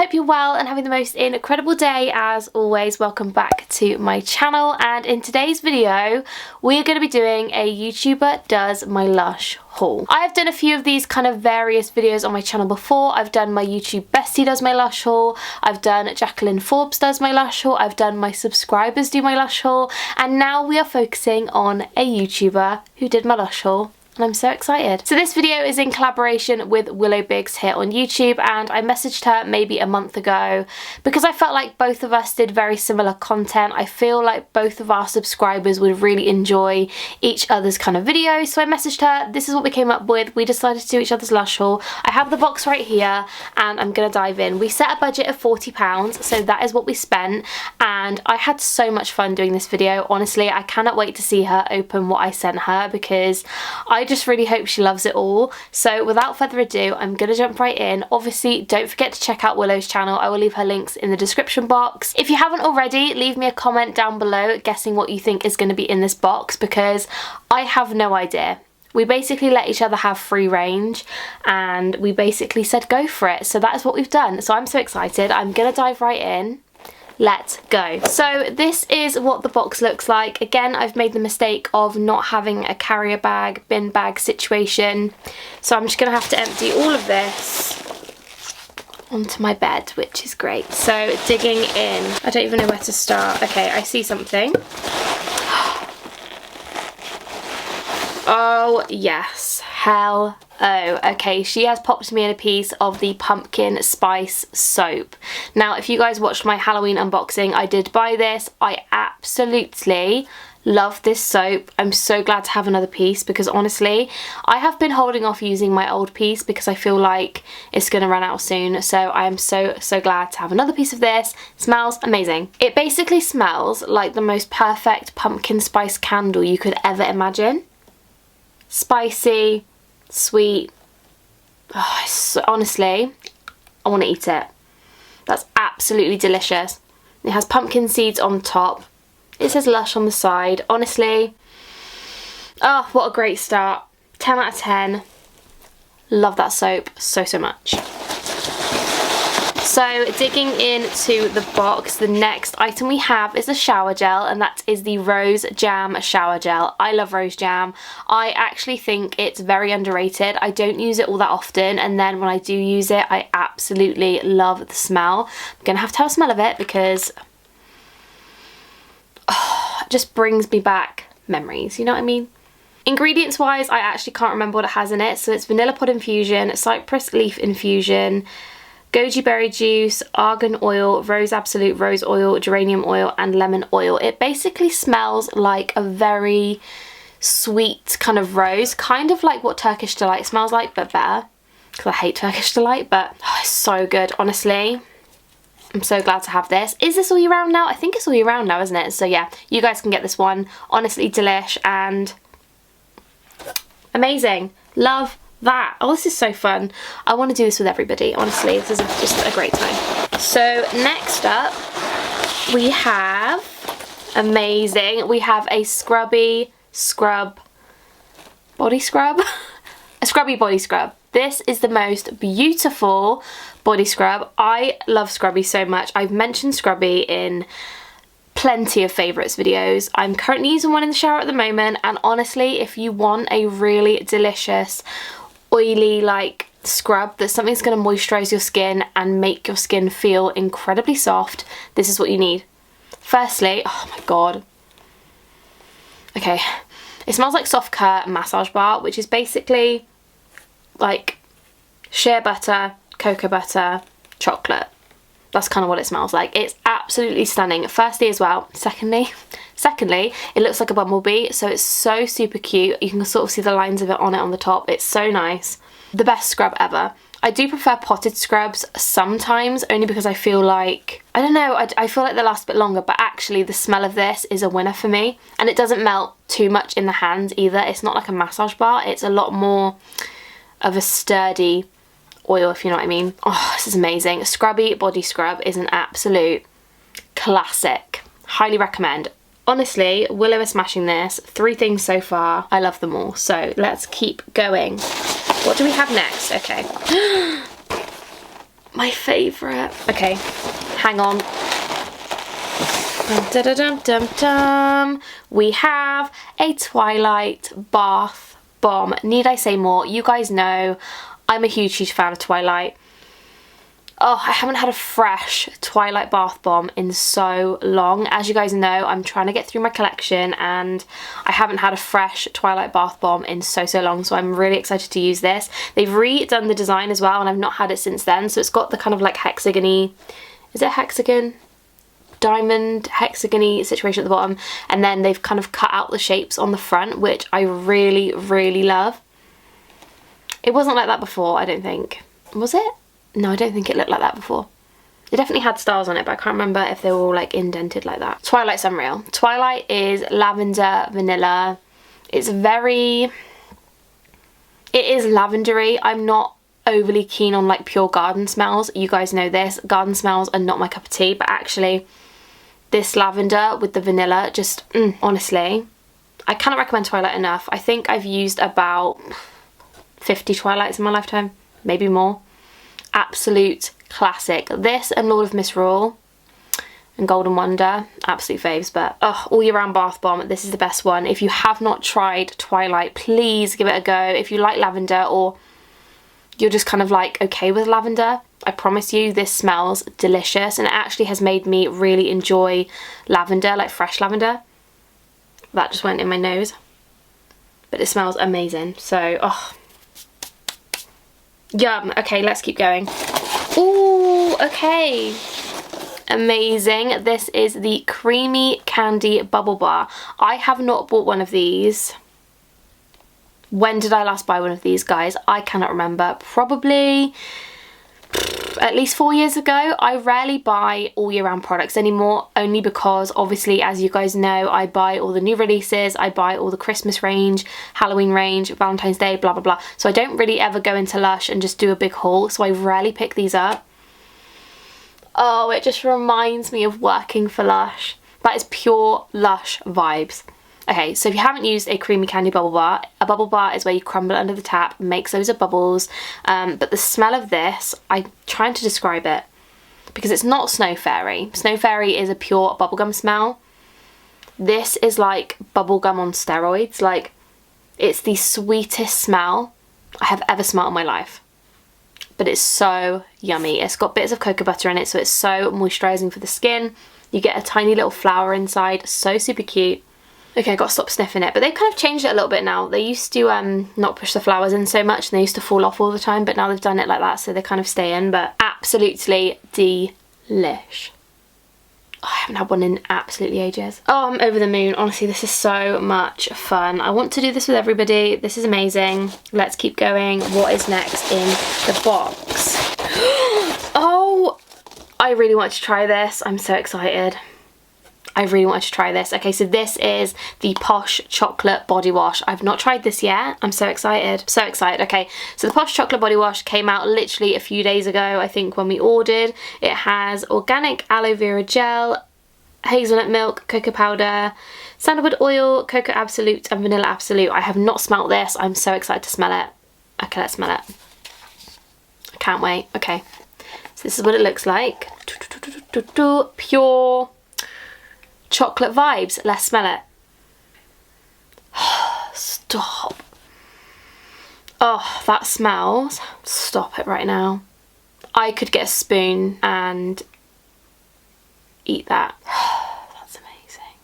hope you're well and having the most incredible day. As always, welcome back to my channel, and in today's video we're going to be doing a YouTuber does my Lush haul. I have done a few of these kind of various videos on my channel before. I've done my YouTube bestie does my Lush haul, I've done Jacqueline Forbes does my Lush haul, I've done my subscribers do my Lush haul, and now we are focusing on a YouTuber who did my Lush haul. And I'm so excited. So this video is in collaboration with Willow BIGGS here on YouTube, and I messaged her maybe a month ago because I felt like both of us did very similar content. I feel like both of our subscribers would really enjoy each other's kind of videos, so I messaged her. This is what we came up with. We decided to do each other's Lush haul. I have the box right here and I'm gonna dive in. We set a budget of £40, so that is what we spent, and I had so much fun doing this video. Honestly, I cannot wait to see her open what I sent her because I just really hope she loves it all. So without further ado, I'm gonna jump right in. Obviously, don't forget to check out Willow's channel. I will leave her links in the description box. If you haven't already, leave me a comment down below guessing what you think is going to be in this box, because I have no idea. We basically let each other have free range and we basically said go for it. So that is what we've done. So I'm so excited. I'm gonna dive right in. Let's go. So this is what the box looks like. Again, I've made the mistake of not having a carrier bag, bin bag situation. So I'm just gonna have to empty all of this onto my bed, which is great. So digging in. I don't even know where to start. Okay, I see something. Oh yes, hell oh. Okay, she has popped me in a piece of the pumpkin spice soap. Now, if you guys watched my Halloween unboxing, I did buy this. I absolutely love this soap. I'm so glad to have another piece because honestly, I have been holding off using my old piece because I feel like it's gonna run out soon. So I am so glad to have another piece of this. It smells amazing. It basically smells like the most perfect pumpkin spice candle you could ever imagine. Spicy, sweet. Oh, honestly, I want to eat it. That's absolutely delicious. It has pumpkin seeds on top. It says Lush on the side. Honestly, oh, what a great start. 10 out of 10. Love that soap so much. So digging into the box, the next item we have is a shower gel, and that is the Rose Jam shower gel. I love Rose Jam. I actually think it's very underrated. I don't use it all that often, and then when I do use it, I absolutely love the smell. I'm gonna have to have a smell of it because it just brings me back memories, you know what I mean? Ingredients wise, I actually can't remember what it has in it. So it's vanilla pod infusion, cypress leaf infusion, goji berry juice, argan oil, rose absolute rose oil, geranium oil, and lemon oil. It basically smells like a very sweet kind of rose, kind of like what Turkish Delight smells like, but better, because I hate Turkish Delight, but oh, it's so good, honestly. I'm so glad to have this. Is this all year round now? I think it's all year round now, isn't it? So yeah, you guys can get this one. Honestly, delish and amazing. Love that. Oh, this is so fun. I want to do this with everybody. Honestly, this is just a great time. So next up we have, amazing, we have a Scrubee body scrub. A Scrubee body scrub. This is the most beautiful body scrub. I love Scrubee so much. I've mentioned Scrubee in plenty of favourites videos. I'm currently using one in the shower at the moment, and honestly, if you want a really delicious oily like scrub that something's going to moisturize your skin and make your skin feel incredibly soft, this is what you need. Firstly, oh my god, okay, it smells like Soft Curl massage bar, which is basically like shea butter, cocoa butter, chocolate. That's kind of what it smells like. It's absolutely stunning. Firstly as well. Secondly, it looks like a bumblebee, so it's so super cute. You can sort of see the lines of it on the top. It's so nice. The best scrub ever. I do prefer potted scrubs sometimes, only because I feel like, I don't know, I feel like they last a bit longer, but actually the smell of this is a winner for me. And it doesn't melt too much in the hands either. It's not like a massage bar. It's a lot more of a sturdy oil, if you know what I mean. Oh, this is amazing. Scrubee body scrub is an absolute classic. Highly recommend. Honestly, Willow is smashing this. 3 things so far. I love them all. So let's keep going. What do we have next? Okay. My favourite. Okay, hang on. Dum, dum, dum, dum, dum. We have a Twilight bath bomb. Need I say more? You guys know I'm a huge fan of Twilight. Oh, I haven't had a fresh Twilight bath bomb in so long. As you guys know, I'm trying to get through my collection and I haven't had a fresh Twilight bath bomb in so long, so I'm really excited to use this. They've redone the design as well and I've not had it since then, so it's got the kind of like hexagon-y, is it hexagon? Diamond hexagon-y situation at the bottom, and then they've kind of cut out the shapes on the front, which I really love. It wasn't like that before, I don't think. Was it? No, I don't think it looked like that before. It definitely had stars on it, but I can't remember if they were all like indented like that. Twilight's unreal. Twilight is lavender, vanilla. It's very... It is lavendery. I'm not overly keen on like pure garden smells. You guys know this. Garden smells are not my cup of tea, but actually this lavender with the vanilla, just honestly, I cannot recommend Twilight enough. I think I've used about 50 Twilights in my lifetime, maybe more. Absolute classic. This and Lord of Misrule and Golden Wonder, absolute faves. But all year round bath bomb, this is the best one. If you have not tried Twilight, please give it a go. If you like lavender or you're just kind of like okay with lavender, I promise you this smells delicious, and it actually has made me really enjoy lavender, like fresh lavender. That just went in my nose, but it smells amazing. So yum. Okay, let's keep going. Ooh, okay. Amazing. This is the Creamy Candy Bubble Bar. I have not bought one of these. When did I last buy one of these, guys? I cannot remember. Probably at least 4 years ago. I rarely buy all year round products anymore, only because obviously, as you guys know, I buy all the new releases, I buy all the Christmas range, Halloween range, Valentine's Day, blah blah blah. So I don't really ever go into Lush and just do a big haul, so I rarely pick these up. Oh, it just reminds me of working for Lush. That is pure Lush vibes. Okay, so if you haven't used a Creamy Candy bubble bar, a bubble bar is where you crumble it under the tap, makes loads of bubbles, but the smell of this, I'm trying to describe it, because it's not Snow Fairy. Snow Fairy is a pure bubblegum smell. This is like bubblegum on steroids. Like, it's the sweetest smell I have ever smelled in my life. But it's so yummy. It's got bits of cocoa butter in it, so it's so moisturising for the skin. You get a tiny little flower inside, so super cute. Okay, I got to stop sniffing it, but they've kind of changed it a little bit now. They used to not push the flowers in so much and they used to fall off all the time, but now they've done it like that, so they kind of stay in, but absolutely delish. Oh, I haven't had one in absolutely ages. Oh, I'm over the moon. Honestly, this is so much fun. I want to do this with everybody. This is amazing. Let's keep going. What is next in the box? Oh, I really want to try this. I'm so excited. I really wanted to try this. Okay, so this is the Posh Chocolate Body Wash. I've not tried this yet. I'm so excited. So excited. Okay, so the Posh Chocolate Body Wash came out literally a few days ago, I think, when we ordered. It has organic aloe vera gel, hazelnut milk, cocoa powder, sandalwood oil, cocoa absolute, and vanilla absolute. I have not smelt this. I'm so excited to smell it. Okay, let's smell it. I can't wait. Okay, so this is what it looks like. Pure chocolate vibes. Let's smell it. Stop. Oh, that smells. Stop it right now. I could get a spoon and eat that. That's amazing.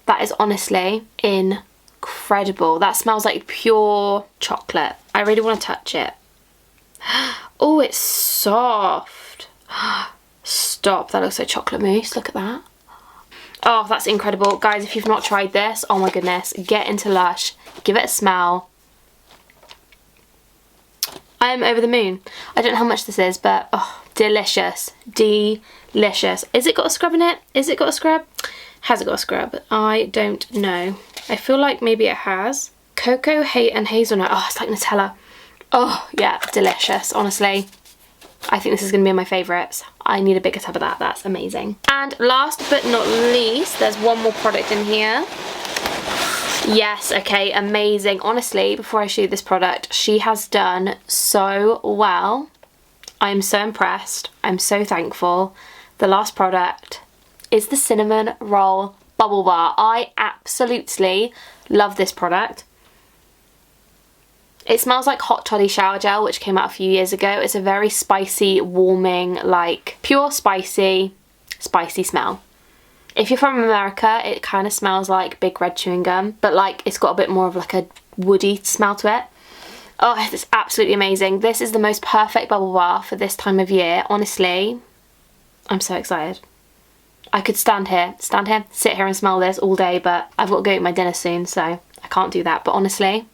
That is honestly incredible. That smells like pure chocolate. I really want to touch it. Oh, it's soft. Stop, that looks like chocolate mousse. Look at that. Oh, that's incredible. Guys, if you've not tried this, oh my goodness, get into Lush. Give it a smell. I am over the moon. I don't know how much this is, but oh, delicious. Delicious. Is it got a scrub in it? Is it got a scrub? Has it got a scrub? I don't know. I feel like maybe it has. Cocoa, and hazelnut. Oh, it's like Nutella. Oh, yeah, delicious, honestly. I think this is going to be my favourites. I need a bigger tub of that. That's amazing. And last but not least, there's one more product in here. Yes, okay, amazing. Honestly, before I show you this product, she has done so well. I'm so impressed. I'm so thankful. The last product is the Cinnamon Roll Bubble Bar. I absolutely love this product. It smells like Hot Toddy Shower Gel, which came out a few years ago. It's a very spicy, warming, like pure spicy smell. If you're from America, it kind of smells like Big Red chewing gum, but like it's got a bit more of like a woody smell to it. Oh, it's absolutely amazing. This is the most perfect bubble bar for this time of year. Honestly, I'm so excited. I could stand here, sit here and smell this all day, but I've got to go eat my dinner soon, so I can't do that. But honestly,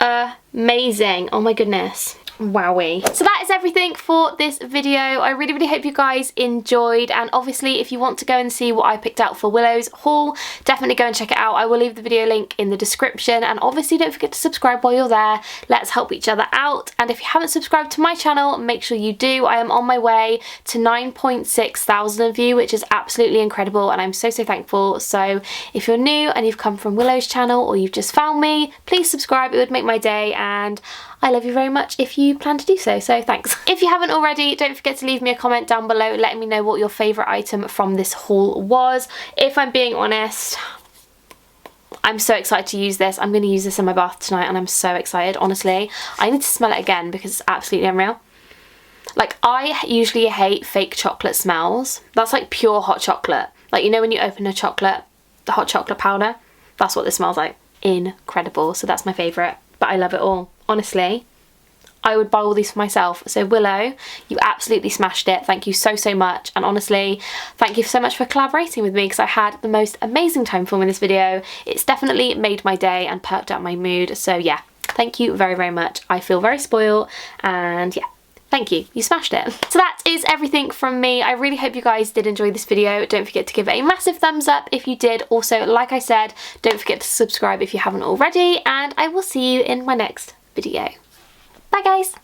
amazing. Oh my goodness. Wowee. So that is everything for this video. I really hope you guys enjoyed, and obviously if you want to go and see what I picked out for Willow's haul, definitely go and check it out. I will leave the video link in the description, and obviously don't forget to subscribe while you're there. Let's help each other out, and if you haven't subscribed to my channel, make sure you do. I am on my way to 9.6 thousand of you, which is absolutely incredible, and I'm so thankful. So if you're new and you've come from Willow's channel, or you've just found me, please subscribe. It would make my day, and I love you very much if you plan to do so, so thanks. If you haven't already, don't forget to leave me a comment down below letting me know what your favourite item from this haul was. If I'm being honest, I'm so excited to use this. I'm going to use this in my bath tonight, and I'm so excited, honestly. I need to smell it again because it's absolutely unreal. Like, I usually hate fake chocolate smells. That's like pure hot chocolate. Like, you know when you open a chocolate, the hot chocolate powder? That's what this smells like. Incredible. So that's my favourite, but I love it all. Honestly, I would buy all these for myself. So Willow, you absolutely smashed it. Thank you so much. And honestly, thank you so much for collaborating with me, because I had the most amazing time filming this video. It's definitely made my day and perked up my mood. So yeah, thank you very much. I feel very spoiled, and yeah, thank you. You smashed it. So that is everything from me. I really hope you guys did enjoy this video. Don't forget to give it a massive thumbs up if you did. Also, like I said, don't forget to subscribe if you haven't already, and I will see you in my next video. Bye guys!